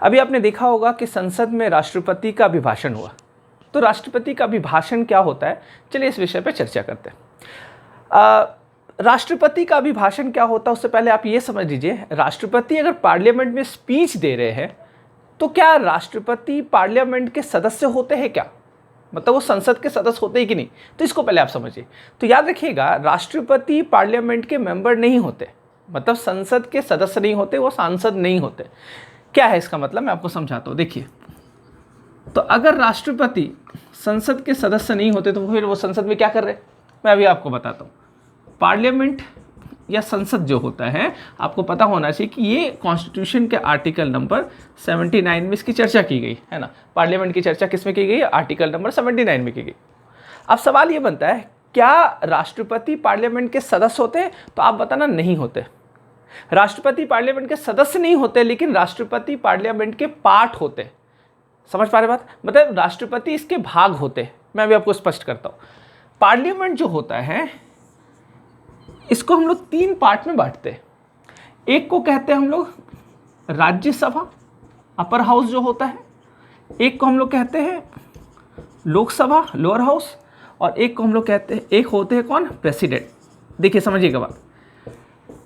अभी आपने देखा होगा कि संसद में राष्ट्रपति का अभिभाषण हुआ। तो राष्ट्रपति का अभिभाषण क्या होता है, चलिए इस विषय पर चर्चा करते हैं। राष्ट्रपति का अभिभाषण क्या होता है उससे पहले आप ये समझ लीजिए, राष्ट्रपति अगर पार्लियामेंट में स्पीच दे रहे हैं तो क्या राष्ट्रपति पार्लियामेंट के सदस्य होते हैं क्या, मतलब वो संसद के सदस्य होते हैं कि नहीं, तो इसको पहले आप समझिए। तो याद रखिएगा, राष्ट्रपति पार्लियामेंट के मेंबर नहीं होते, मतलब संसद के सदस्य नहीं होते, वो सांसद नहीं होते। क्या है इसका मतलब, मैं आपको समझाता हूँ। देखिए, तो अगर राष्ट्रपति संसद के सदस्य नहीं होते तो फिर वो संसद में क्या कर रहे हैं, मैं अभी आपको बताता हूँ। पार्लियामेंट या संसद जो होता है, आपको पता होना चाहिए कि ये कॉन्स्टिट्यूशन के आर्टिकल नंबर 79 में इसकी चर्चा की गई है ना। पार्लियामेंट की चर्चा किस में की गई, आर्टिकल नंबर 79 में की गई। अब सवाल ये बनता है, क्या राष्ट्रपति पार्लियामेंट के सदस्य होते हैं, तो आप बताना नहीं होते। राष्ट्रपति पार्लियामेंट के सदस्य नहीं होते, लेकिन राष्ट्रपति पार्लियामेंट के पार्ट होते। समझ पा रहे बात, मतलब राष्ट्रपति इसके भाग होते। मैं अभी आपको स्पष्ट करता हूँ। पार्लियामेंट जो होता है इसको हम लोग 3 पार्ट में बांटते हैं। एक को कहते हैं हम लोग राज्यसभा, अपर हाउस जो होता है, एक को हम लोग कहते हैं लोकसभा, लोअर हाउस, और एक को हम लोग कहते हैं, एक होते हैं कौन, प्रेसिडेंट। देखिए समझिएगा बात,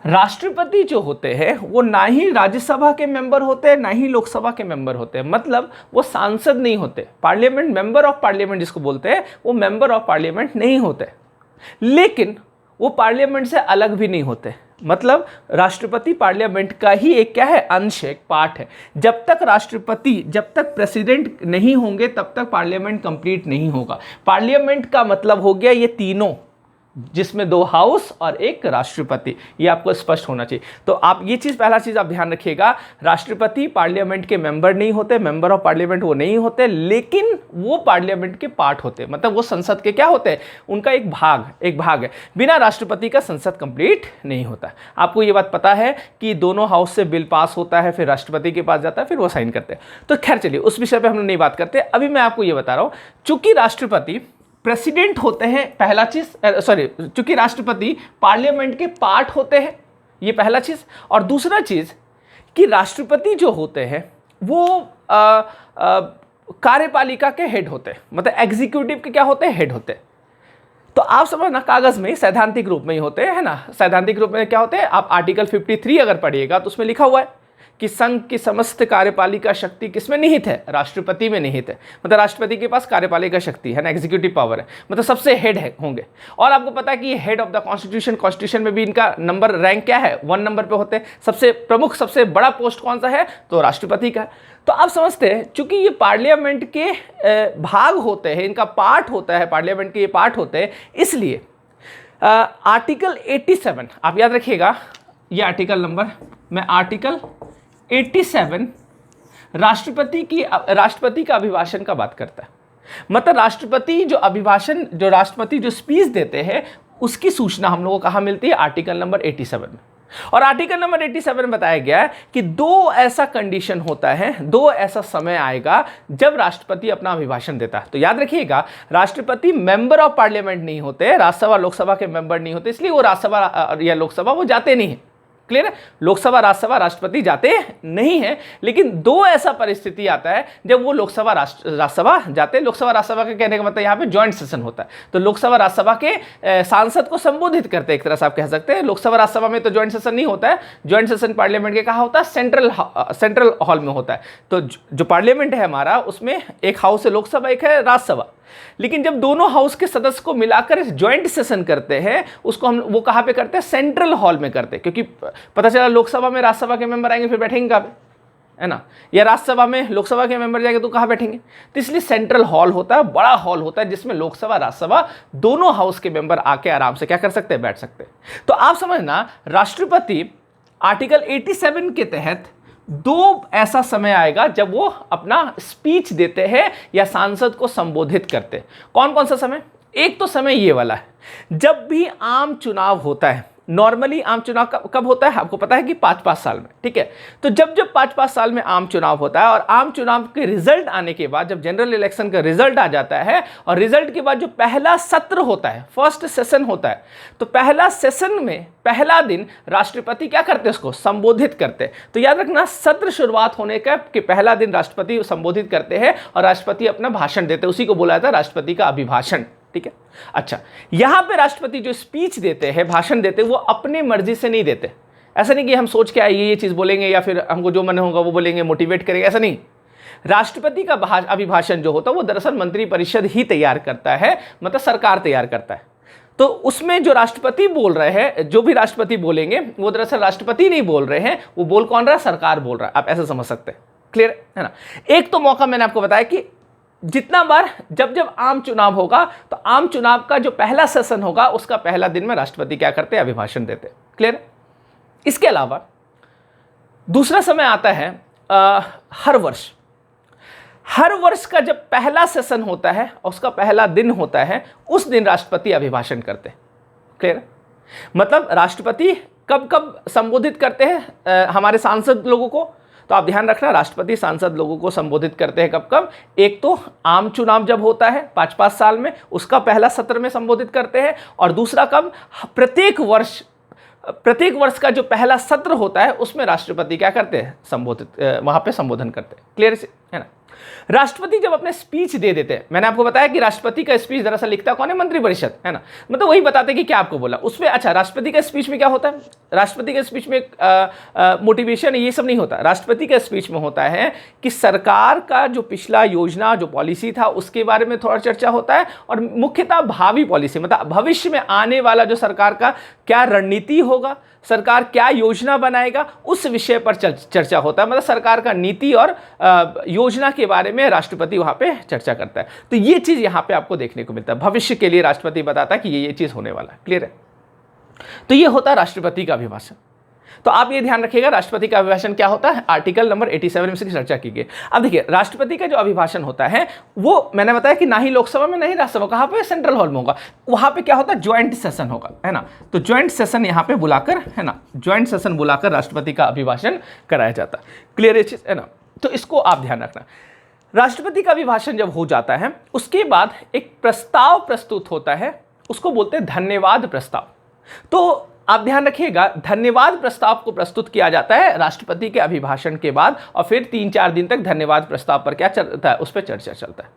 राष्ट्रपति जो होते हैं वो ना ही राज्यसभा के मेंबर होते हैं ना ही लोकसभा के मेंबर होते हैं, मतलब वो सांसद नहीं होते। पार्लियामेंट, मेंबर ऑफ पार्लियामेंट जिसको बोलते हैं, वो मेंबर ऑफ पार्लियामेंट नहीं होते, लेकिन वो पार्लियामेंट से अलग भी नहीं होते। मतलब राष्ट्रपति पार्लियामेंट का ही एक क्या है, अंश है, एक पार्ट है। जब तक प्रेसिडेंट नहीं होंगे तब तक पार्लियामेंट कंप्लीट नहीं होगा। पार्लियामेंट का मतलब हो गया ये तीनों, जिसमें 2 हाउस और एक राष्ट्रपति, ये आपको स्पष्ट होना चाहिए। तो आप ये चीज़, पहला चीज़ आप ध्यान रखिएगा, राष्ट्रपति पार्लियामेंट के मेंबर नहीं होते, मेंबर ऑफ पार्लियामेंट वो नहीं होते, लेकिन वो पार्लियामेंट के पार्ट होते, मतलब वो संसद के क्या होते हैं, उनका एक भाग है। बिना राष्ट्रपति का संसद कंप्लीट नहीं होता। आपको ये बात पता है कि दोनों हाउस से बिल पास होता है, फिर राष्ट्रपति के पास जाता है, फिर वो साइन करते हैं। तो खैर चलिए, उस विषय पर हम लोग नहीं बात करते। अभी मैं आपको ये बता रहा हूँ, चूंकि राष्ट्रपति प्रेसिडेंट होते हैं, पहला चीज, चूंकि राष्ट्रपति पार्लियामेंट के पार्ट होते हैं, ये पहला चीज। और दूसरा चीज कि राष्ट्रपति जो होते हैं वो कार्यपालिका के हेड होते हैं, मतलब एग्जीक्यूटिव के क्या होते हैं, हेड होते हैं। तो आप समझना, कागज में सैद्धांतिक रूप में ही होते हैं ना। सैद्धांतिक रूप में क्या होते हैं, आप आर्टिकल 53 अगर पढ़िएगा तो उसमें लिखा हुआ है कि संघ की समस्त कार्यपालिका शक्ति किसमें निहित है, राष्ट्रपति में निहित है। मतलब राष्ट्रपति के पास कार्यपालिका शक्ति है ना, एग्जीक्यूटिव पावर है, मतलब सबसे हेड है होंगे। और आपको पता है कि ये हेड ऑफ द कॉन्स्टिट्यूशन में भी इनका नंबर, रैंक क्या है, 1 नंबर पे होते हैं। सबसे प्रमुख, सबसे बड़ा पोस्ट कौन सा है, तो राष्ट्रपति का है। तो आप समझते हैं, चूंकि ये पार्लियामेंट के भाग होते हैं, इनका पार्ट होता है, पार्लियामेंट के ये पार्ट होते हैं, इसलिए आर्टिकल 87 आप याद रखिएगा, ये आर्टिकल नंबर, मैं आर्टिकल 87 राष्ट्रपति का अभिभाषण का बात करता है। मतलब राष्ट्रपति जो स्पीच देते हैं उसकी सूचना हम लोगों को कहाँ मिलती है, आर्टिकल नंबर 87 में। और आर्टिकल नंबर 87 में बताया गया है कि 2 ऐसा कंडीशन होता है, 2 ऐसा समय आएगा जब राष्ट्रपति अपना अभिभाषण देता है। तो याद रखिएगा, राष्ट्रपति मेंबर ऑफ पार्लियामेंट नहीं होते, राज्यसभा लोकसभा के मेंबर नहीं होते, इसलिए वो राज्यसभा या लोकसभा वो जाते नहीं है। क्लियर है, लोकसभा राज्यसभा राष्ट्रपति जाते नहीं है, लेकिन 2 ऐसा परिस्थिति आता है जब वो लोकसभा राज्यसभा जाते हैं। लोकसभा राज्यसभा के कहने का मतलब यहाँ पे जॉइंट सेशन होता है, तो लोकसभा राज्यसभा के सांसद को संबोधित करते हैं, एक तरह से आप कह सकते हैं। लोकसभा राज्यसभा में तो जॉइंट सेशन नहीं होता है, जॉइंट सेशन पार्लियामेंट के कहाँ होता है, सेंट्रल हॉल में होता है। तो जो पार्लियामेंट है हमारा, उसमें एक हाउस है लोकसभा, एक है राज्यसभा। लेकिन जब दोनों हाउस के सदस्य को मिलाकर ज्वाइंट सेशन करते हैं, उसको हम वो कहाँ पे करते हैं, सेंट्रल हॉल में करते हैं। क्योंकि पता चला लोकसभा में राज्यसभा के मेंबर आएंगे, फिर बैठेंगे कहाँ पे, है ना, या राज्यसभा में लोकसभा के मेंबर जाएंगे तो कहाँ बैठेंगे। तो इसलिए सेंट्रल हॉल होता है, बड़ा हॉल होता है, जिसमें लोकसभा राज्यसभा दोनों हाउस के मेंबर आके आराम से क्या कर सकते हैं, बैठ सकते हैं। तो आप समझना, राष्ट्रपति आर्टिकल 87 के तहत 2 ऐसा समय आएगा जब वो अपना स्पीच देते हैं या सांसद को संबोधित करते हैं। कौन कौन सा समय, एक तो समय ये वाला है, जब भी आम चुनाव होता है, नॉर्मली आम चुनाव कब होता है आपको पता है कि 5-5 साल में, ठीक है। तो जब 5-5 साल में आम चुनाव होता है और आम चुनाव के रिजल्ट आने के बाद जब जनरल इलेक्शन का रिजल्ट आ जाता है और रिजल्ट के बाद जो पहला सत्र होता है, फर्स्ट सेशन होता है, तो पहला सेशन में पहला दिन राष्ट्रपति क्या करते हैं, उसको संबोधित करते हैं। तो याद रखना, सत्र शुरुआत होने का कि पहला दिन राष्ट्रपति संबोधित करते हैं और राष्ट्रपति अपना भाषण देते हैं, उसी को बोला जाता है राष्ट्रपति का अभिभाषण, ठीक है। अच्छा, यहां पे राष्ट्रपति जो स्पीच देते हैं, भाषण देते हैं, वो अपनी मर्जी से नहीं देते। ऐसा नहीं कि हम सोच के आए ये चीज बोलेंगे या फिर हमको जो मन होगा वो बोलेंगे, मोटिवेट करेंगे, ऐसा नहीं। राष्ट्रपति का अभिभाषण जो होता है वो दरअसल मंत्रिपरिषद ही तैयार करता है, मतलब सरकार तैयार करता है। तो उसमें जो राष्ट्रपति बोल रहे हैं, जो भी राष्ट्रपति बोलेंगे वो दरअसल राष्ट्रपति नहीं बोल रहे हैं, वो बोल कौन रहा है, सरकार बोल रहा है। आप ऐसे समझ सकते हैं, क्लियर है ना। एक तो मौका मैंने आपको बताया कि जितना बार जब आम चुनाव होगा तो आम चुनाव का जो पहला सेशन होगा उसका पहला दिन में राष्ट्रपति क्या करते हैं, अभिभाषण देते हैं, क्लियर। इसके अलावा दूसरा समय आता है हर वर्ष का जब पहला सेशन होता है और उसका पहला दिन होता है, उस दिन राष्ट्रपति अभिभाषण करते हैं, क्लियर। मतलब राष्ट्रपति कब कब संबोधित करते हैं हमारे सांसद लोगों को, तो आप ध्यान रखना, राष्ट्रपति सांसद लोगों को संबोधित करते हैं कब कब, एक तो आम चुनाव जब होता है 5-5 साल में, उसका पहला सत्र में संबोधित करते हैं, और दूसरा कब, प्रत्येक वर्ष का जो पहला सत्र होता है उसमें राष्ट्रपति क्या करते हैं, संबोधित वहां पे संबोधन करते हैं, क्लियर है ना। राष्ट्रपति जब अपने स्पीच दे देते हैं, मैंने आपको बताया कि राष्ट्रपति का स्पीच दरअसल लिखता कौन है, मंत्रिपरिषद, है ना। मतलब वही बताते कि क्या आपको बोला उसमें। अच्छा, राष्ट्रपति का स्पीच में क्या होता है, राष्ट्रपति के स्पीच में मोटिवेशन ये सब नहीं होता। राष्ट्रपति के स्पीच में होता है कि सरकार का जो पिछला योजना जो पॉलिसी था उसके बारे में थोड़ा चर्चा होता है, और मुख्यतः भावी पॉलिसी, मतलब भविष्य में आने वाला जो सरकार का क्या रणनीति होगा, सरकार क्या योजना बनाएगा, उस विषय पर चर्चा होता है। मतलब सरकार का नीति और योजना के बारे में राष्ट्रपति वहां पे चर्चा करता है। तो ये चीज यहां पे आपको देखने को मिलता है, भविष्य के लिए राष्ट्रपति बताता है कि ये चीज होने वाला है, क्लियर है। तो ये होता है राष्ट्रपति का अभिभाषण। तो आप ये ध्यान रखिएगा, राष्ट्रपति का अभिभाषण क्या होता है, आर्टिकल नंबर 87 में इसकी चर्चा की गई। अब देखिए, राष्ट्रपति का जो अभिभाषण होता है वो मैंने बताया कि ना ही लोकसभा में ना ही राज्यसभा, कहां पे, सेंट्रल हॉल में होगा। वहां पे क्या होता है, ज्वाइंट सेशन होगा, है ना। तो ज्वाइंट सेशन यहां पे बुलाकर, है ना, ज्वाइंट सेशन बुलाकर राष्ट्रपति का अभिभाषण कराया जाता है, क्लियर है ना। तो इसको आप ध्यान रखना। राष्ट्रपति का अभिभाषण जब हो जाता है उसके बाद एक प्रस्ताव प्रस्तुत होता है, उसको बोलते हैं धन्यवाद प्रस्ताव। तो आप ध्यान रखिएगा, धन्यवाद प्रस्ताव को प्रस्तुत किया जाता है राष्ट्रपति के अभिभाषण के बाद, और फिर 3-4 दिन तक धन्यवाद प्रस्ताव पर क्या चलता है, उस पर चर्चा चलता है।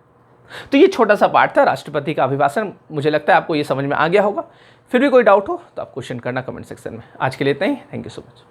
तो ये छोटा सा पार्ट था राष्ट्रपति का अभिभाषण। मुझे लगता है आपको ये समझ में आ गया होगा। फिर भी कोई डाउट हो तो आप क्वेश्चन करना कमेंट सेक्शन में। आज के लिए इतना ही, थैंक यू सो मच।